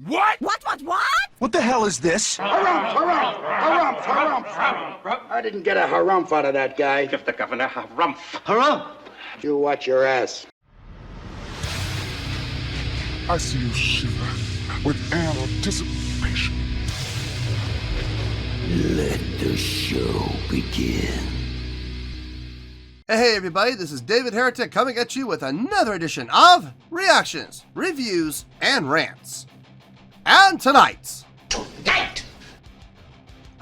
What? What? What the hell is this? Harumph. I didn't get a harumph out of that guy. Give the governor harumph. Harumph! You watch your ass. I see you shiver with anticipation. Let the show begin. Hey everybody, this is David Heretic coming at you with another edition of Reactions, Reviews, and Rants. And tonight,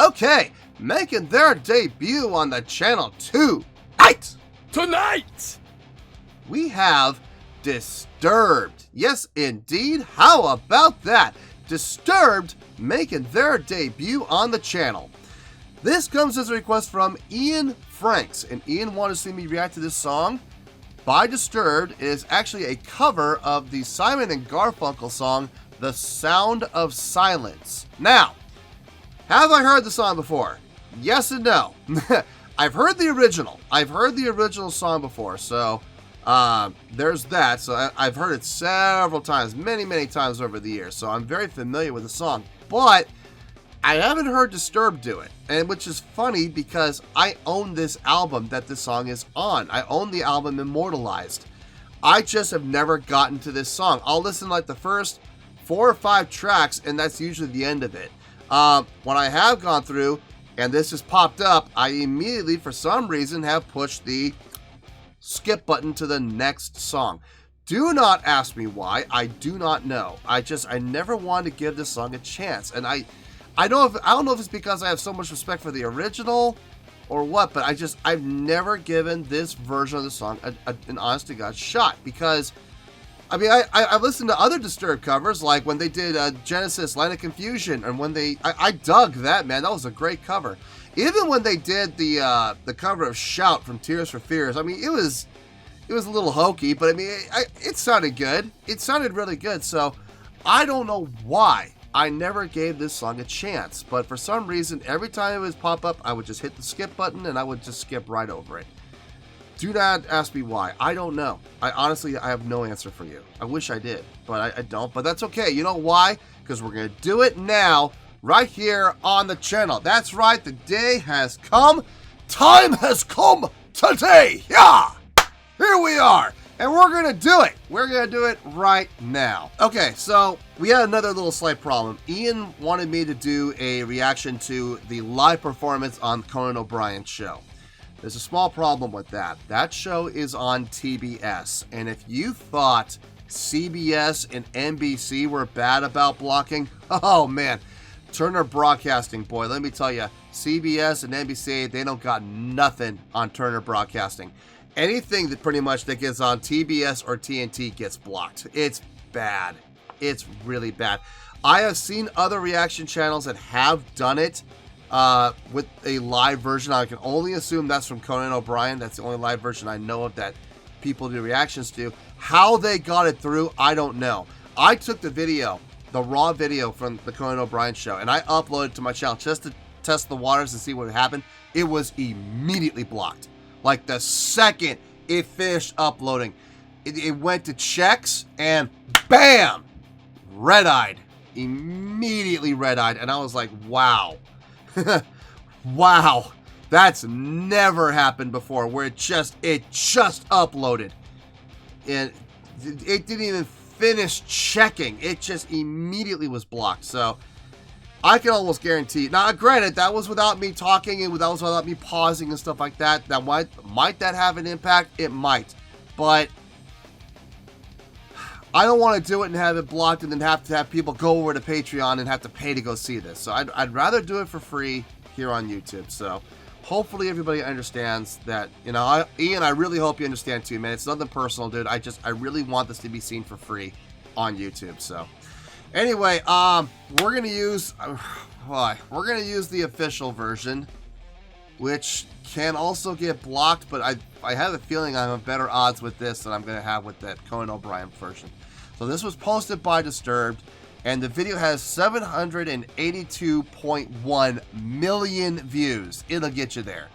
okay, making their debut on the channel tonight, we have Disturbed. Yes, indeed. How about that? Disturbed making their debut on the channel. This comes as a request from Ian Franks, and Ian wanted to see me react to this song by Disturbed. It is actually a cover of the Simon and Garfunkel song, The Sound of Silence. Now, have I heard the song before? Yes and no. I've heard the original. I've heard the original song before, so there's that. So I've heard it several times, many times over the years, so I'm very familiar with the song. But I haven't heard Disturbed do it, and which is funny because I own this album that this song is on. I own the album Immortalized. I just have never gotten to this song. I'll listen to like the first 4 or 5 tracks, and that's usually the end of it. When I have gone through, and this has popped up, I immediately, for some reason, have pushed the skip button to the next song. Do not ask me why. I do not know. I never wanted to give this song a chance, and I don't know if it's because I have so much respect for the original or what, but I've never given this version of the song an honest to God shot, because I mean, I listened to other Disturbed covers, like when they did Genesis, Land of Confusion, and when I dug that, man. That was a great cover. Even when they did the cover of Shout from Tears for Fears, I mean, it was a little hokey, but I mean, it sounded good. It sounded really good, so I don't know why I never gave this song a chance, but for some reason, every time it would pop up, I would just hit the skip button, and I would just skip right over it. Do not ask me why. I don't know. I have no answer for you. I wish I did, but I don't. But that's okay. You know why? Because we're going to do it now, right here on the channel. That's right. The day has come. Time has come today. Yeah! Here we are. And we're going to do it. We're going to do it right now. Okay, so we had another little slight problem. Ian wanted me to do a reaction to the live performance on Conan O'Brien's show. There's a small problem with that. That show is on TBS, and if you thought CBS and NBC were bad about blocking, oh man, Turner Broadcasting, boy, let me tell you, CBS and NBC, they don't got nothing on Turner Broadcasting. Anything that pretty much that gets on TBS or TNT gets blocked. It's bad. It's really bad. I have seen other reaction channels that have done it with a live version. I can only assume that's from Conan O'Brien. That's the only live version I know of that people do reactions to. How they got it through, I don't know. I took the video, the raw video from the Conan O'Brien show, and I uploaded it to my channel just to test the waters and see what would happen. It was immediately blocked. Like the second it finished uploading, it went to checks and bam, red-eyed, immediately red-eyed, and I was like, wow. Wow, that's never happened before, where it just uploaded and it didn't even finish checking. It just immediately was blocked. So I can almost guarantee. Now, granted, that was without me talking, and that was without me pausing and stuff like that. That might that have an impact? It might, but I don't want to do it and have it blocked and then have to have people go over to Patreon and have to pay to go see this. So I'd rather do it for free here on YouTube. So hopefully everybody understands that, you know, Ian, I really hope you understand too, man. It's nothing personal, dude. I really want this to be seen for free on YouTube. So anyway, we're going to use the official version, which can also get blocked, but I have a feeling I have better odds with this than I'm going to have with that Conan O'Brien version. So this was posted by Disturbed, and the video has 782.1 million views. It'll get you there.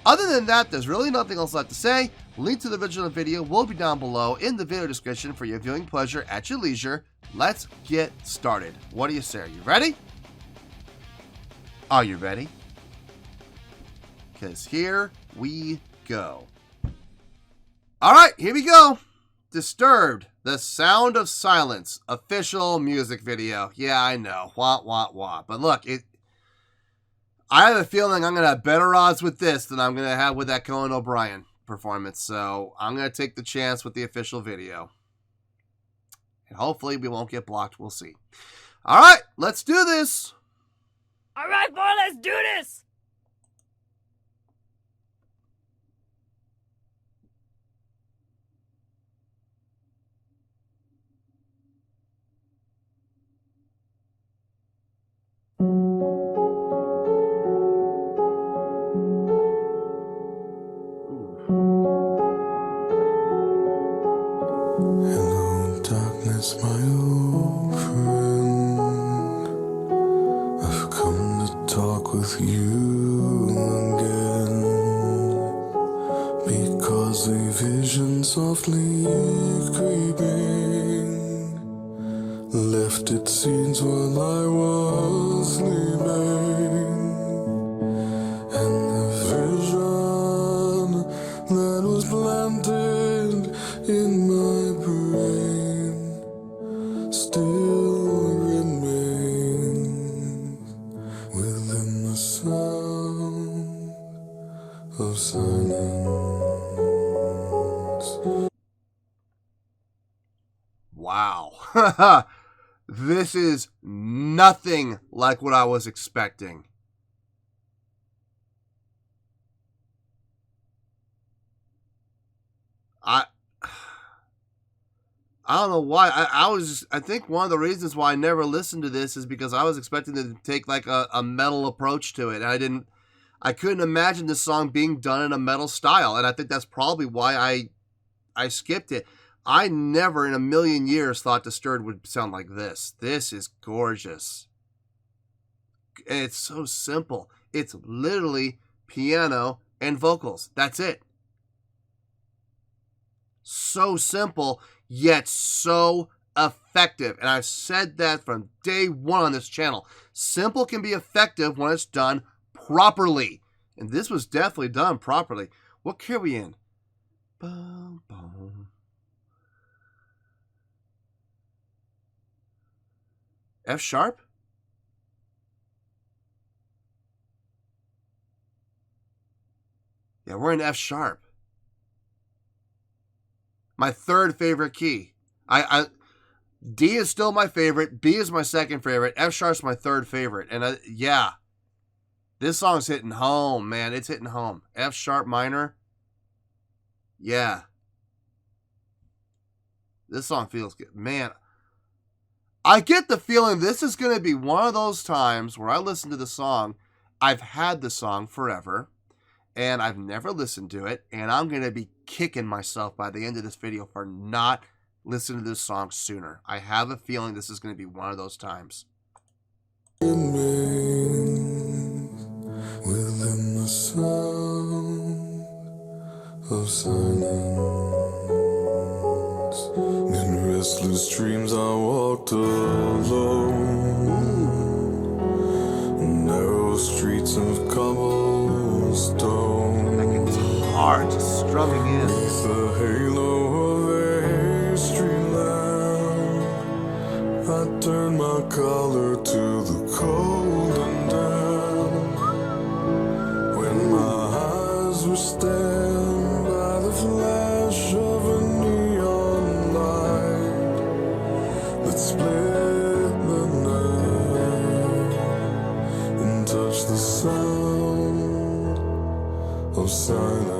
Other than that, there's really nothing else left to say. Link to the original video will be down below in the video description for your viewing pleasure at your leisure. Let's get started. What do you say? Are you ready? Are you ready? Because here we go. All right, here we go. Disturbed, The Sound of Silence, official music video. Yeah, I know. Wah, wah, wah. But look, I have a feeling I'm going to have better odds with this than I'm going to have with that Conan O'Brien performance. So I'm going to take the chance with the official video. And hopefully we won't get blocked. We'll see. All right, let's do this. All right, boy, let's do this. Hello, darkness, my old friend. I've come to talk with you again, because a vision softly creeping left its seeds while I was sleeping, and the vision that was planted in my brain still remains within the sound of silence. Wow. This is nothing like what I was expecting. I don't know why. I think one of the reasons why I never listened to this is because I was expecting to take like a metal approach to it. And I couldn't imagine this song being done in a metal style. And I think that's probably why I skipped it. I never in a million years thought Disturbed would sound like this. This is gorgeous. And it's so simple. It's literally piano and vocals. That's it. So simple, yet so effective. And I've said that from day one on this channel. Simple can be effective when it's done properly. And this was definitely done properly. What key are we in? Boom, boom. F sharp? Yeah, we're in F sharp. My third favorite key. D is still my favorite. B is my second favorite. F sharp's my third favorite. And yeah, this song's hitting home, man. It's hitting home. F sharp minor. Yeah. This song feels good. Man, I get the feeling this is going to be one of those times where I listen to the song. I've had the song forever, and I've never listened to it, and I'm going to be kicking myself by the end of this video for not listening to this song sooner. I have a feeling this is going to be one of those times. Within the sound of silence, in restless dreams I walked alone, narrow streets of cobblestone, That guitar just strumming in. beneath the halo of a street lamp, I turned my collar to the cold and damp. When my eyes were stabbed by the flash of a neon light that split the night and touched the sound of silence.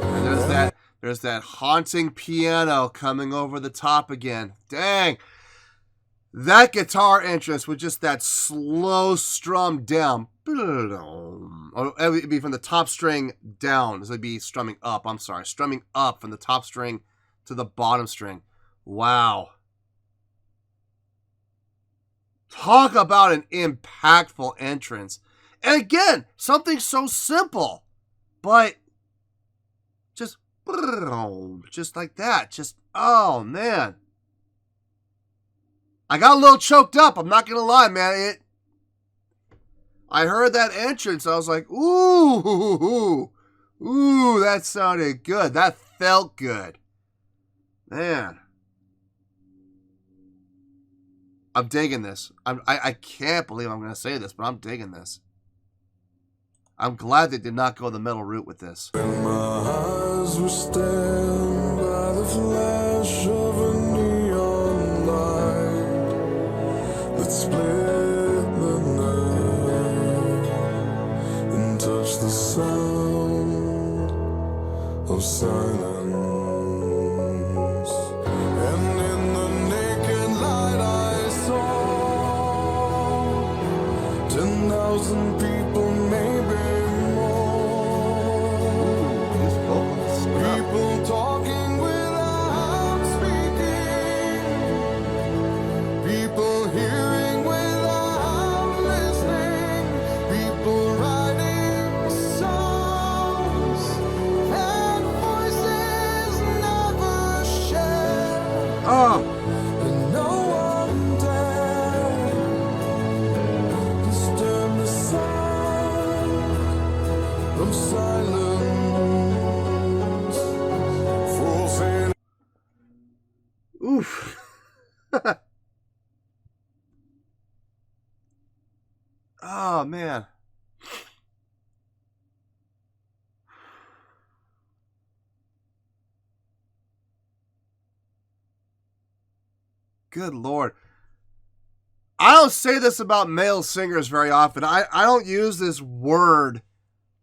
And there's that haunting piano coming over the top again. Dang. That guitar entrance with just that slow strum down. Or it would be from the top string down. This would be strumming up. I'm sorry. Strumming up from the top string to the bottom string. Wow. Talk about an impactful entrance. And again, something so simple, but just like that. Just, oh man. I got a little choked up. I'm not going to lie, man. I heard that entrance. I was like, ooh, that sounded good. That felt good. Man. I'm digging this. I can't believe I'm going to say this, but I'm digging this. I'm glad they did not go the metal route with this. And my eyes were stabbed by the flash of a neon light that split the night and touched the sound of silence. And in the naked light I saw 10,000 people, maybe people talking without speaking, people hearing without listening, people writing songs and voices never shared. And no one dared disturb the sound of silence. Oof. Oh, man. Good Lord. I don't say this about male singers very often. I don't use this word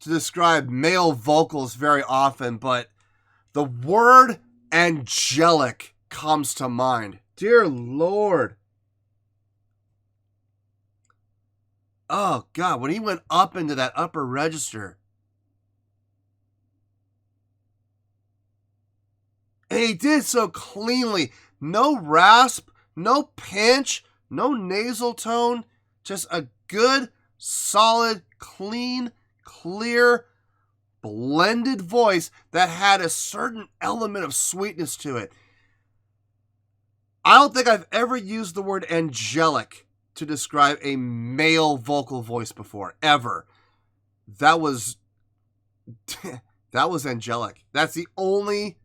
to describe male vocals very often, but the word angelic comes to mind. Dear Lord. Oh, God, when he went up into that upper register. And he did so cleanly. No rasp, no pinch, no nasal tone. Just a good, solid, clean, clear, blended voice that had a certain element of sweetness to it. I don't think I've ever used the word angelic to describe a male vocal voice before, ever. That was angelic. That's the only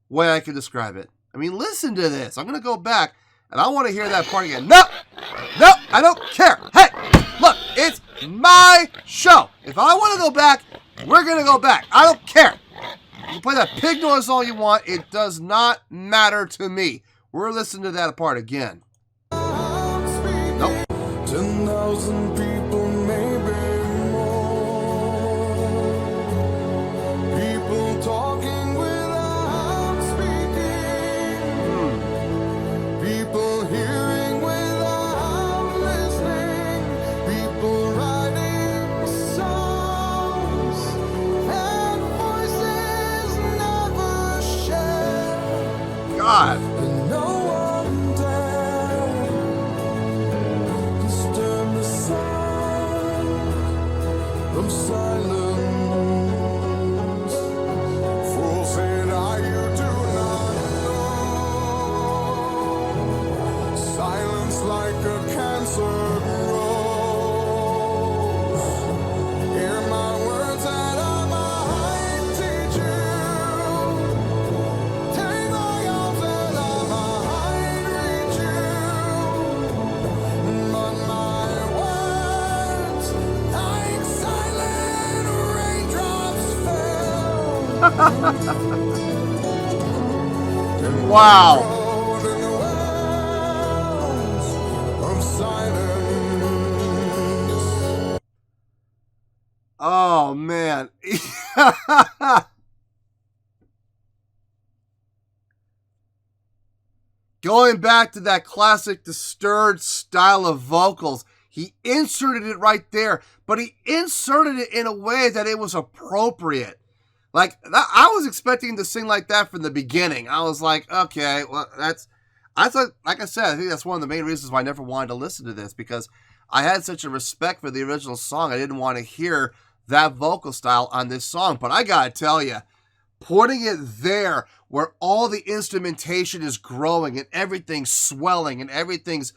way I can describe it. I mean, listen to this. I'm going to go back, and I want to hear that part again. No, I don't care. Hey, look, it's my show. If I want to go back, we're going to go back. I don't care. You can play that pig noise all you want. It does not matter to me. We're listening to that part again. Nope. 10,000 people, maybe more. People talking without speaking. People hearing without listening. People writing songs and voices never shared. God. Of silence, fools said, "I you do not know." Silence like a cancer grows. Hear my words that I might teach you. Take my arms that I might reach you. But my words, like silent raindrops fell. Wow. In the wells of silence. Oh, man. Going back to that classic Disturbed style of vocals, he inserted it right there, but he inserted it in a way that it was appropriate. Like, I was expecting to sing like that from the beginning. I was like, okay, well, I thought, like I said, I think that's one of the main reasons why I never wanted to listen to this, because I had such a respect for the original song. I didn't want to hear that vocal style on this song. But I gotta tell you, putting it there where all the instrumentation is growing and everything's swelling and everything's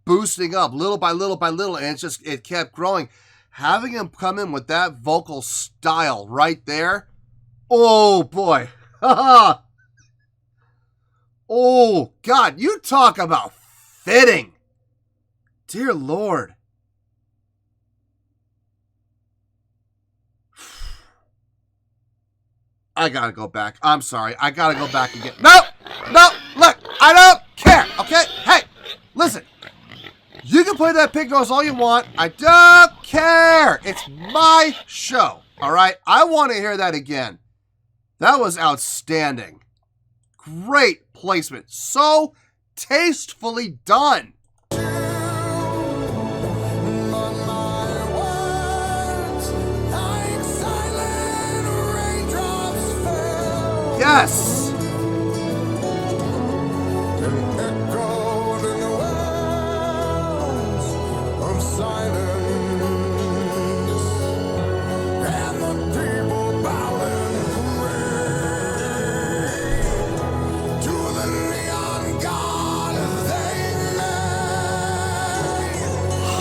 boosting up little by little by little, and it kept growing. Having him come in with that vocal style right there, oh boy. Oh God, you talk about fitting. Dear Lord. I gotta go back. I'm sorry. I gotta go back again. Nope! Nope! Look, I don't care, okay? Hey, listen. You can play that pig nose all you want. I don't care. It's my show, all right? I want to hear that again. That was outstanding. Great placement. So tastefully done. Yes.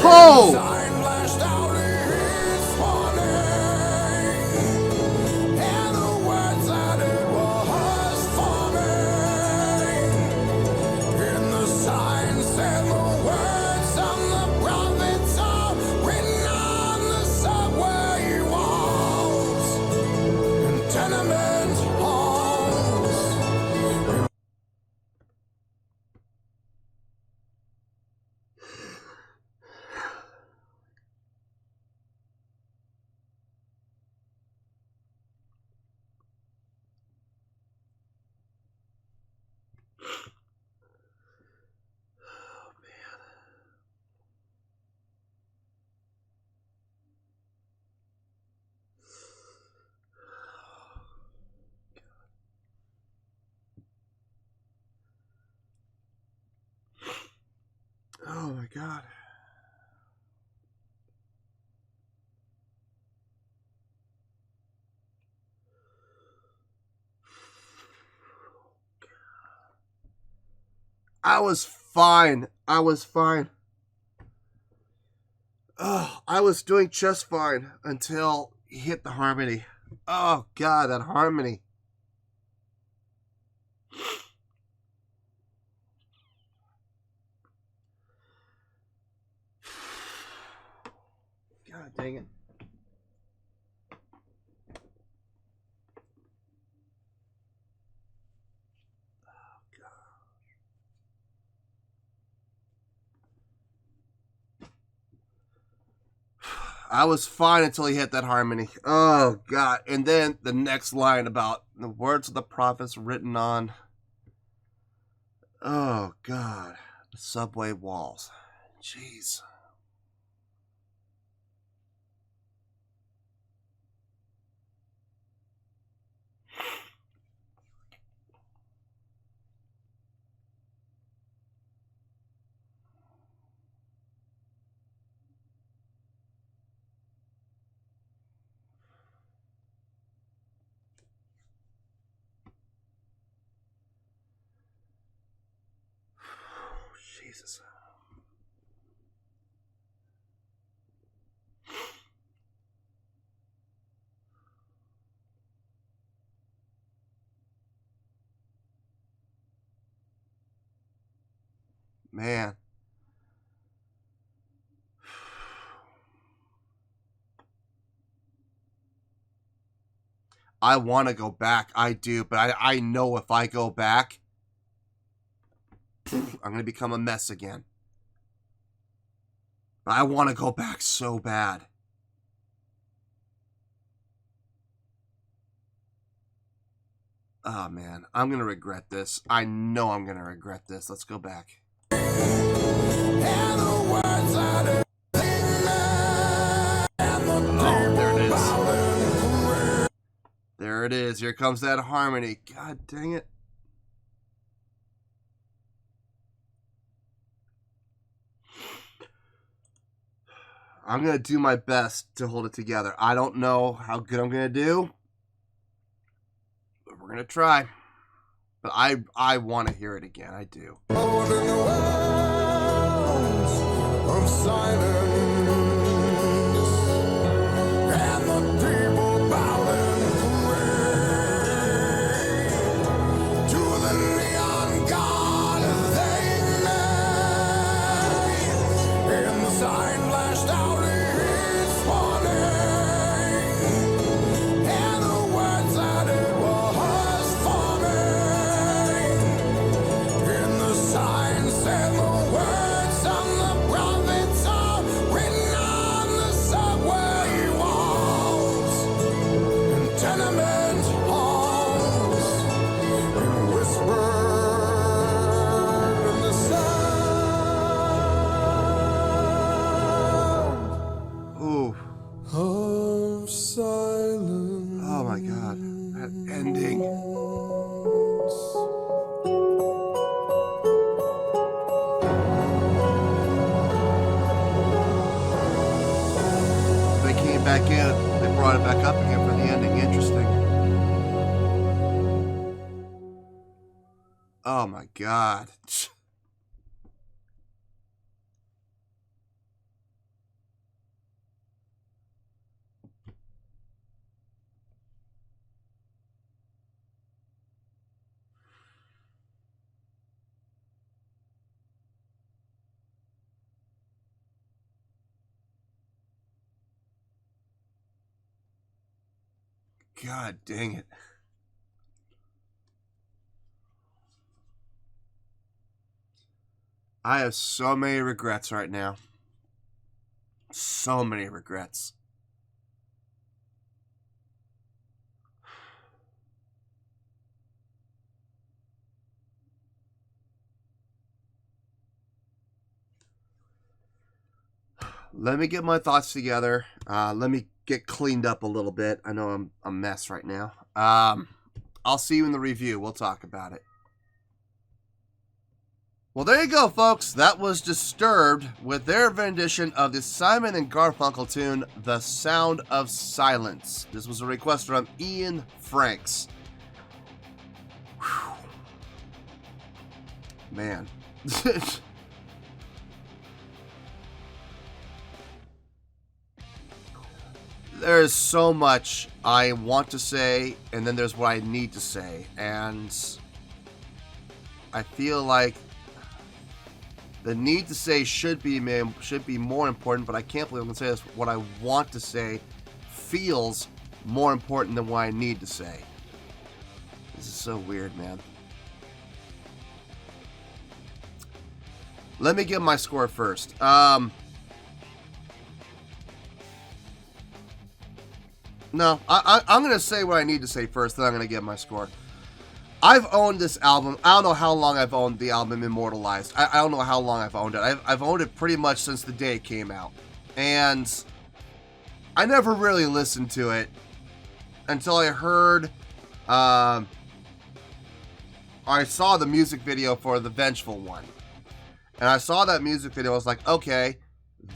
Oh! Oh my God. I was fine. I was fine. Oh, I was doing just fine until he hit the harmony. Oh God, that harmony. God dang it. I was fine until he hit that harmony. Oh, God. And then the next line about the words of the prophets written on, oh, God, the subway walls. Jeez. Jesus. Man. I want to go back. I do. But I know if I go back, I'm going to become a mess again. But I want to go back so bad. Oh, man. I'm going to regret this. I know I'm going to regret this. Let's go back. There it is. Here comes that harmony. God dang it. I'm going to do my best to hold it together. I don't know how good I'm going to do, but we're going to try. But I want to hear it again. I do. Out in the wells of silence, and the people bowing parade to the neon god they made, and the sign flashed out its warning, and the words that it was forming. In the sign said the words on the prophets are written on the subway walls and tenement halls, and whispered in the sound Ooh. of silence. Oh my God. That ending. They came back in. They brought it back up again for the ending. Interesting. Oh my God. God dang it. I have so many regrets right now. So many regrets. Let me get my thoughts together. Let me get cleaned up a little bit. I know I'm a mess right now. I'll see you in the review. We'll talk about it. Well, there you go, folks. That was Disturbed with their rendition of the Simon and Garfunkel tune, The Sound of Silence. This was a request from Ian Franks. Whew. Man. There's so much I want to say, and then there's what I need to say. And I feel like the need to say should be more important, but I can't believe I'm going to say this. What I want to say feels more important than what I need to say. This is so weird, man. Let me give my score first. No, I'm going to say what I need to say first, then I'm going to give my score. I've owned this album. I don't know how long I've owned the album Immortalized. I don't know how long I've owned it. I've owned it pretty much since the day it came out. And I never really listened to it until I heard... I saw the music video for the Vengeful one. And I saw that music video. I was like, okay,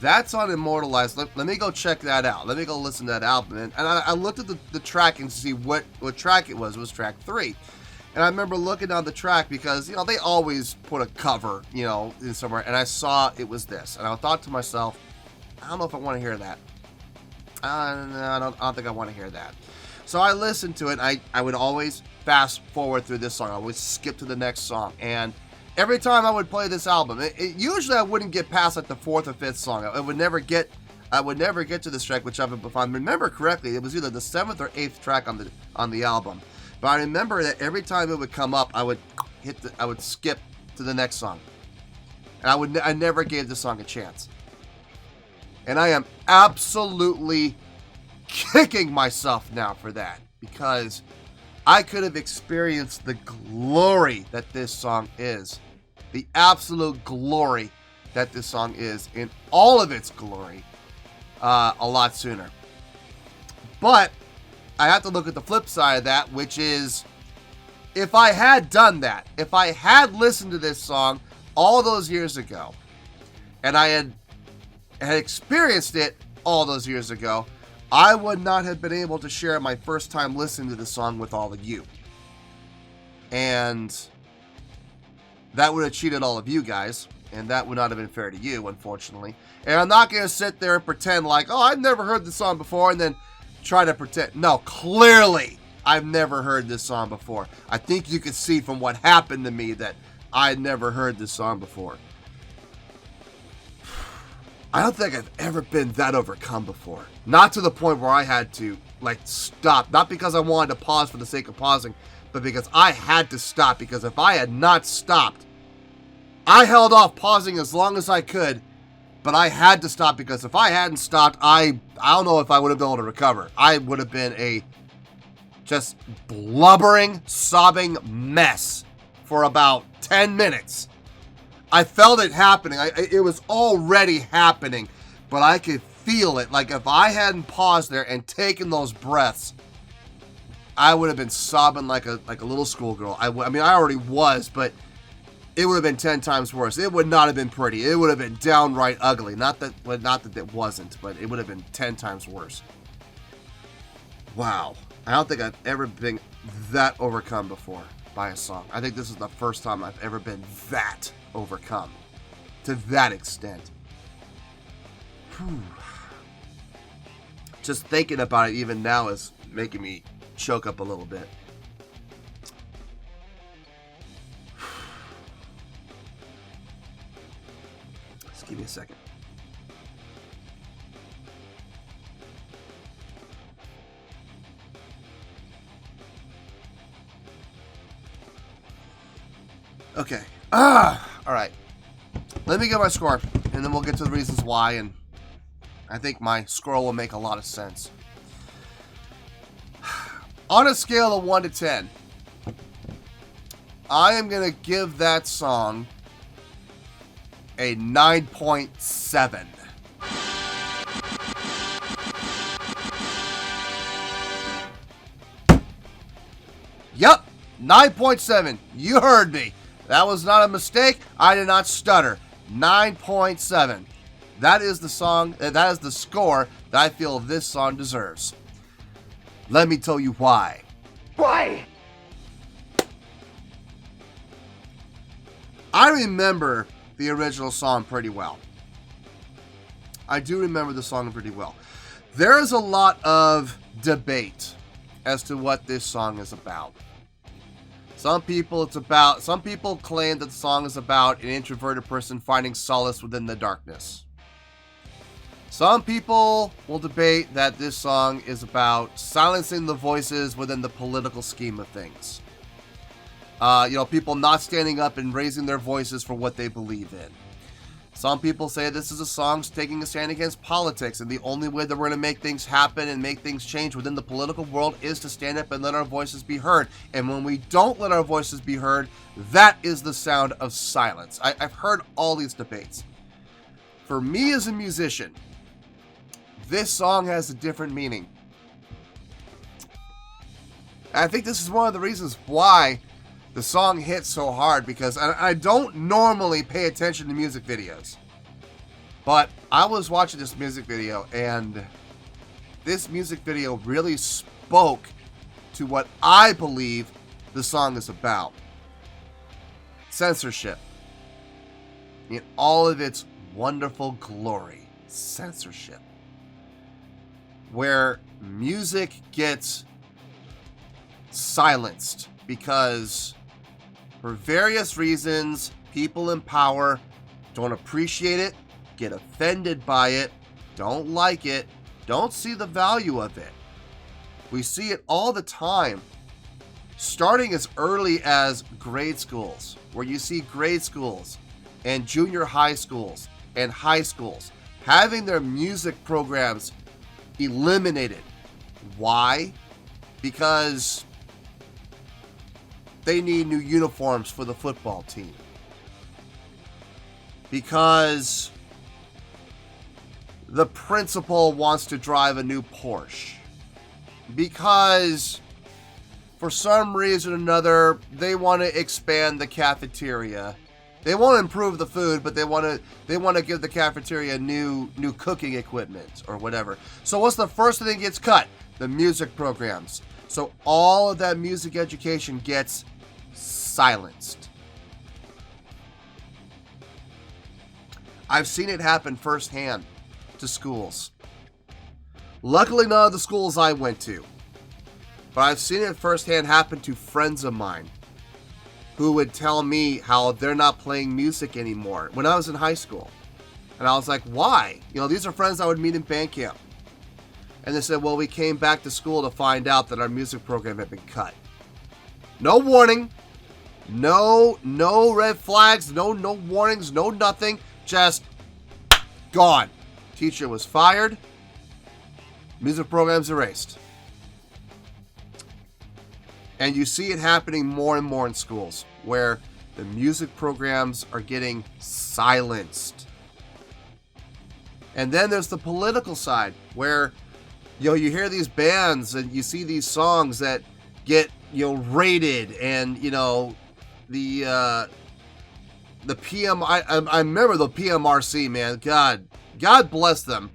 that's on Immortalized. Let me go check that out. Let me go listen to that album. And I looked at the tracking to see what track it was. It was track 3. And I remember looking on the track because, you know, they always put a cover, you know, in somewhere. And I saw it was this. And I thought to myself, I don't know if I want to hear that. I don't think I want to hear that. So I listened to it. I would always fast forward through this song. I would skip to the next song. And every time I would play this album, usually I wouldn't get past like the 4th or 5th song. I would never get to this track, which if I remember correctly, it was either the 7th or 8th track on the album. But I remember that every time it would come up, I would skip to the next song. And I never gave the song a chance. And I am absolutely kicking myself now for that, because I could have experienced the glory that this song is. The absolute glory that this song is in all of its glory a lot sooner. But I have to look at the flip side of that, which is, if I had done that, if I had listened to this song all those years ago, and I had had experienced it all those years ago, I would not have been able to share my first time listening to the song with all of you. And that would have cheated all of you guys, and that would not have been fair to you, unfortunately. And I'm not going to sit there and pretend like, oh, I've never heard this song before, and then try to pretend. No, clearly, I've never heard this song before. I think you could see from what happened to me that I had never heard this song before. I don't think I've ever been that overcome before. Not to the point where I had to, like, stop. Not because I wanted to pause for the sake of pausing, but because I had to stop. Because if I had not stopped, I held off pausing as long as I could, but I had to stop because if I hadn't stopped, I don't know if I would have been able to recover. I would have been a just blubbering, sobbing mess for about 10 minutes. I felt it happening. It was already happening, but I could feel it. Like if I hadn't paused there and taken those breaths, I would have been sobbing like a little schoolgirl. I mean, I already was, but it would have been 10 times worse. It would not have been pretty. It would have been downright ugly. Not that it wasn't, but it would have been 10 times worse. Wow. I don't think I've ever been that overcome before by a song. I think this is the first time I've ever been that overcome to that extent. Whew. Just thinking about it even now is making me choke up a little bit. Just give me a second. Okay. All right. Let me get my score, and then we'll get to the reasons why, and I think my score will make a lot of sense. On a scale of 1 to 10, I am going to give that song a 9.7. Yep, 9.7. You heard me. That was not a mistake. I did not stutter. 9.7. That is the song, that is the score that I feel this song deserves. Let me tell you why. Why? I remember the original song pretty well. I do remember the song pretty well. There is a lot of debate as to what this song is about. Some people claim that the song is about an introverted person finding solace within the darkness. Some people will debate that this song is about silencing the voices within the political scheme of things. People not standing up and raising their voices for what they believe in. Some people say this is a song taking a stand against politics, and the only way that we're going to make things happen and make things change within the political world is to stand up and let our voices be heard. And when we don't let our voices be heard, that is the sound of silence. I've heard all these debates. For me as a musician, this song has a different meaning. I think this is one of the reasons why the song hits so hard, because I don't normally pay attention to music videos. But I was watching this music video, and this music video really spoke to what I believe the song is about. Censorship. In all of its wonderful glory. Censorship. Where music gets silenced because for various reasons, people in power don't appreciate it, get offended by it, don't like it, don't see the value of it. We see it all the time, starting as early as grade schools, where you see grade schools and junior high schools and high schools having their music programs eliminated. Why? Because they need new uniforms for the football team. Because the principal wants to drive a new Porsche. Because for some reason or another, they want to expand the cafeteria. They won't improve the food, but they want to give the cafeteria new cooking equipment or whatever. So what's the first thing that gets cut? The music programs. So all of that music education gets silenced. I've seen it happen firsthand to schools. Luckily, none of the schools I went to. But I've seen it firsthand happen to friends of mine who would tell me how they're not playing music anymore when I was in high school. And I was like, why? You know, these are friends I would meet in band camp. And they said, well, we came back to school to find out that our music program had been cut. No warning. No red flags. No warnings. No nothing. Just gone. Teacher was fired. Music program's erased. And you see it happening more and more in schools where the music programs are getting silenced. And then there's the political side where, you know, you hear these bands and you see these songs that get, you know, rated, and, you know, the PM, I remember the PMRC, man. God bless them,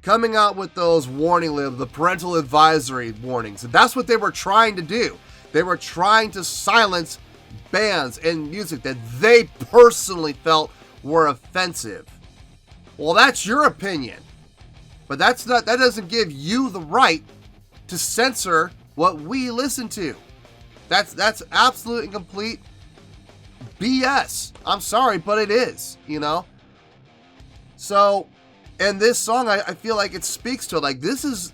coming out with those warning labels, the parental advisory warnings. And that's what they were trying to do. They were trying to silence bands and music that they personally felt were offensive. Well, that's your opinion. But that doesn't give you the right to censor what we listen to. That's absolute and complete BS. I'm sorry, but it is, you know? So, and this song, I feel like it speaks to it. Like, this is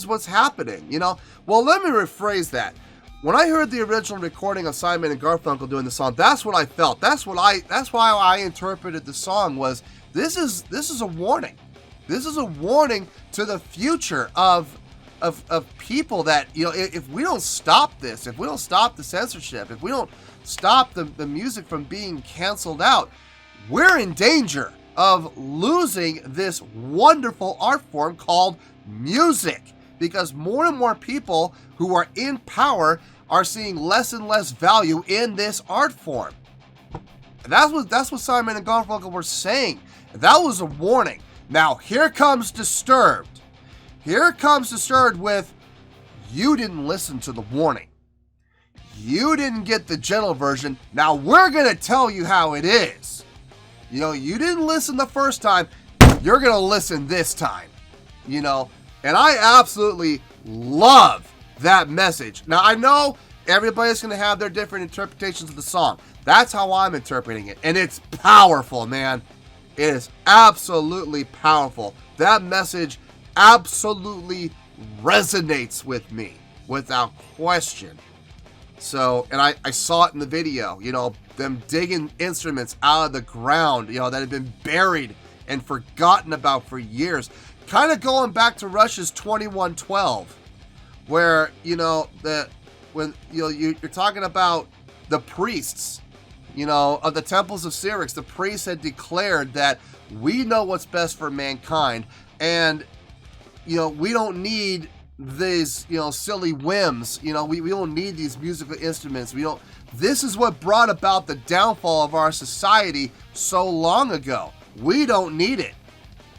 what's happening, you know? Well, let me rephrase that. When I heard the original recording of Simon and Garfunkel doing the song, that's what I felt. That's why I interpreted the song was, this is a warning. This is a warning to the future of people that, you know, if we don't stop this, if we don't stop the censorship, if we don't stop the music from being canceled out, we're in danger of losing this wonderful art form called music, because more and more people who are in power are seeing less and less value in this art form. And that's what Simon and Garfunkel were saying. That was a warning. Now here comes Disturbed. Here comes Disturbed with, you didn't listen to the warning. You didn't get the gentle version. Now we're going to tell you how it is. You know, you didn't listen the first time. You're going to listen this time. You know, and I absolutely love that message. Now I know everybody's going to have their different interpretations of the song. That's how I'm interpreting it. And it's powerful, man. It is absolutely powerful. That message absolutely resonates with me without question. So, and I saw it in the video, you know, them digging instruments out of the ground, you know, that had been buried and forgotten about for years. Kind of going back to Rush's 2112, where, you know, when you know, you're talking about the priests, you know, of the temples of Syrinx. The priests had declared that we know what's best for mankind, and, you know, we don't need these, you know, silly whims. You know, we don't need these musical instruments. This is what brought about the downfall of our society so long ago. We don't need it.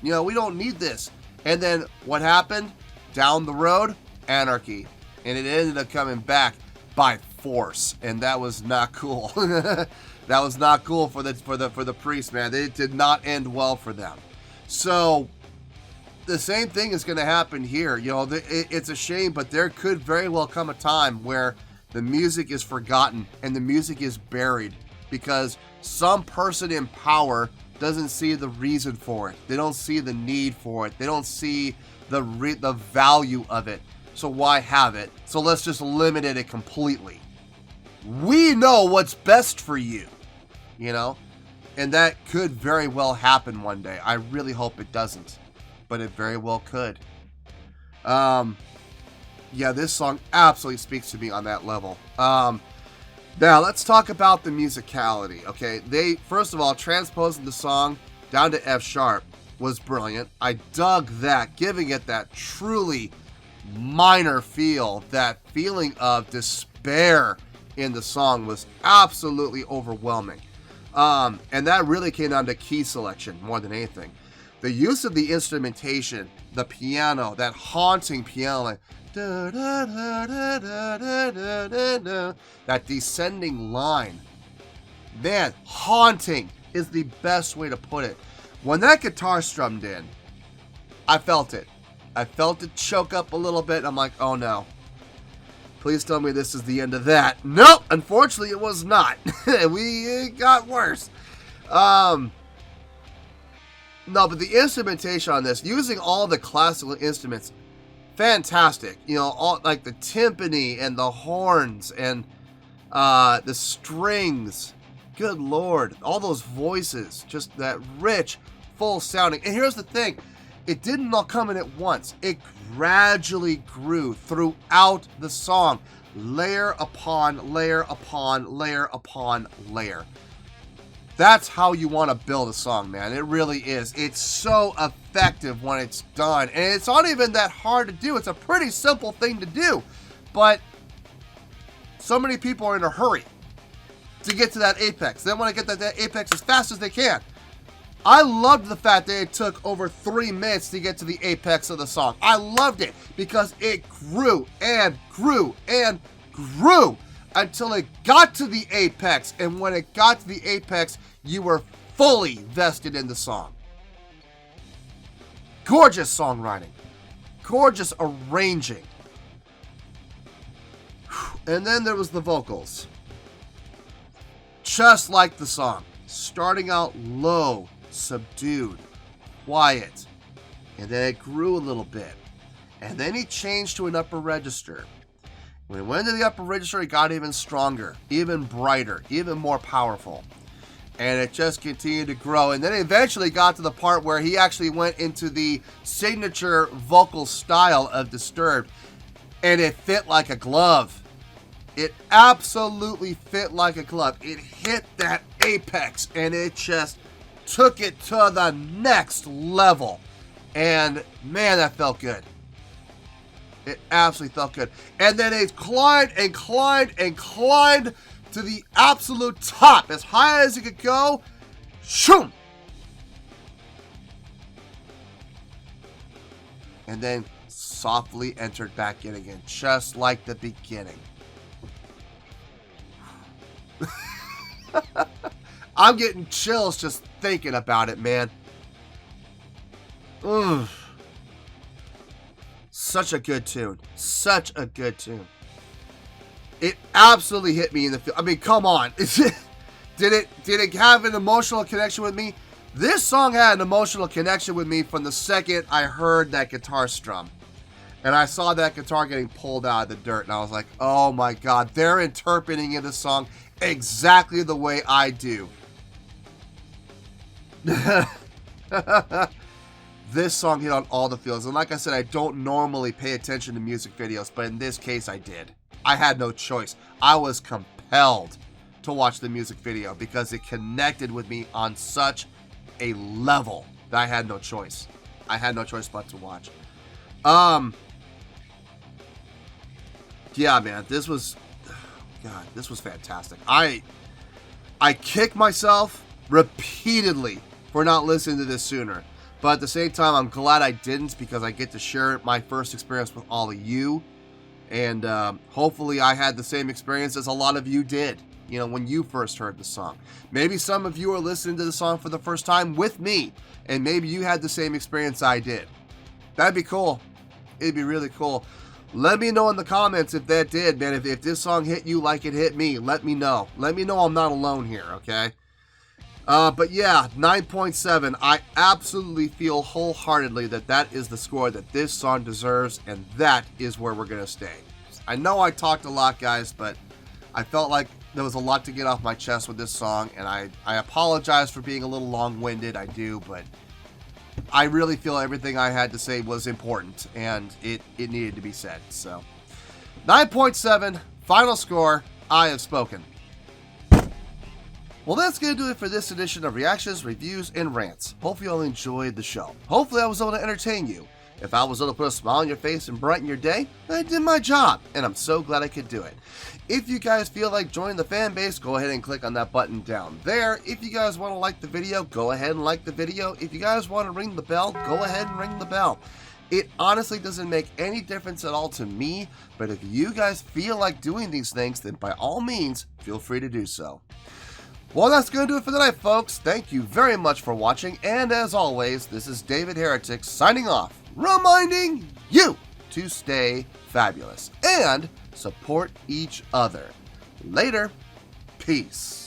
You know, we don't need this. And then what happened? Down the road, anarchy. And it ended up coming back by force. And that was not cool. That was not cool for the priests, man. It did not end well for them. So the same thing is going to happen here. You know, it's a shame, but there could very well come a time where the music is forgotten and the music is buried because some person in power doesn't see the reason for it. They don't see the need for it. They don't see the value of it. So why have it? So let's just eliminate it completely. We know what's best for you, you know? And that could very well happen one day. I really hope it doesn't, but it very well could. Yeah, this song absolutely speaks to me on that level. Now, let's talk about the musicality, okay? They, first of all, transposing the song down to F sharp was brilliant. I dug that, giving it that truly minor feel, that feeling of despair in the song was absolutely overwhelming. And that really came down to key selection more than anything. The use of the instrumentation, the piano, that haunting piano, like, that descending line. Man, haunting is the best way to put it. When that guitar strummed in, I felt it. I felt it choke up a little bit. I'm like, oh no. Please tell me this is the end of that. Nope, unfortunately it was not. It got worse. No, but the instrumentation on this, using all the classical instruments, fantastic. You know, all like the timpani and the horns and the strings. Good Lord, all those voices, just that rich, full sounding. And here's the thing, it didn't all come in at once. It gradually grew throughout the song, layer upon layer upon layer upon layer. That's how you want to build a song, man. It really is. It's so effective when it's done. And it's not even that hard to do. It's a pretty simple thing to do. But so many people are in a hurry to get to that apex. They want to get that apex as fast as they can. I loved the fact that it took over 3 minutes to get to the apex of the song. I loved it because it grew and grew and grew until it got to the apex. And when it got to the apex, you were fully vested in the song. Gorgeous songwriting. Gorgeous arranging. And then there was the vocals. Just like the song. Starting out low, subdued, quiet. And then it grew a little bit. And then he changed to an upper register. When he went to the upper register, it got even stronger, even brighter, even more powerful. And it just continued to grow. And then it eventually got to the part where he actually went into the signature vocal style of Disturbed. And it fit like a glove. It absolutely fit like a glove. It hit that apex and it just took it to the next level. And man, that felt good. It absolutely felt good. And then it climbed and climbed and climbed to the absolute top, as high as it could go. Shoom! And then softly entered back in again, just like the beginning. I'm getting chills just thinking about it, man. Ugh. Such a good tune. Such a good tune. It absolutely hit me in the I mean, come on. Did it have an emotional connection with me? This song had an emotional connection with me from the second I heard that guitar strum. And I saw that guitar getting pulled out of the dirt. And I was like, oh my God, they're interpreting in the song exactly the way I do. This song hit on all the feels. And like I said, I don't normally pay attention to music videos, but in this case I did. I had no choice. I was compelled to watch the music video because it connected with me on such a level that I had no choice. I had no choice but to watch. Yeah, man, this was fantastic. I kick myself repeatedly for not listening to this sooner. But at the same time, I'm glad I didn't because I get to share my first experience with all of you. And hopefully I had the same experience as a lot of you did, you know, when you first heard the song. Maybe some of you are listening to the song for the first time with me, and maybe you had the same experience I did. That'd be cool. It'd be really cool. Let me know in the comments if that did, man. If this song hit you like it hit me, let me know. Let me know I'm not alone here, okay? But yeah, 9.7. I absolutely feel wholeheartedly that that is the score that this song deserves, and that is where we're going to stay. I know I talked a lot, guys, but I felt like there was a lot to get off my chest with this song, and I apologize for being a little long-winded. I do, but I really feel everything I had to say was important, and it needed to be said. So, 9.7, final score, I have spoken. Well, that's going to do it for this edition of Reactions, Reviews, and Rants. Hopefully you all enjoyed the show. Hopefully I was able to entertain you. If I was able to put a smile on your face and brighten your day, I did my job, and I'm so glad I could do it. If you guys feel like joining the fan base, go ahead and click on that button down there. If you guys want to like the video, go ahead and like the video. If you guys want to ring the bell, go ahead and ring the bell. It honestly doesn't make any difference at all to me, but if you guys feel like doing these things, then by all means, feel free to do so. Well, that's going to do it for tonight, folks. Thank you very much for watching, and as always, this is David Heretic signing off, reminding you to stay fabulous and support each other. Later. Peace.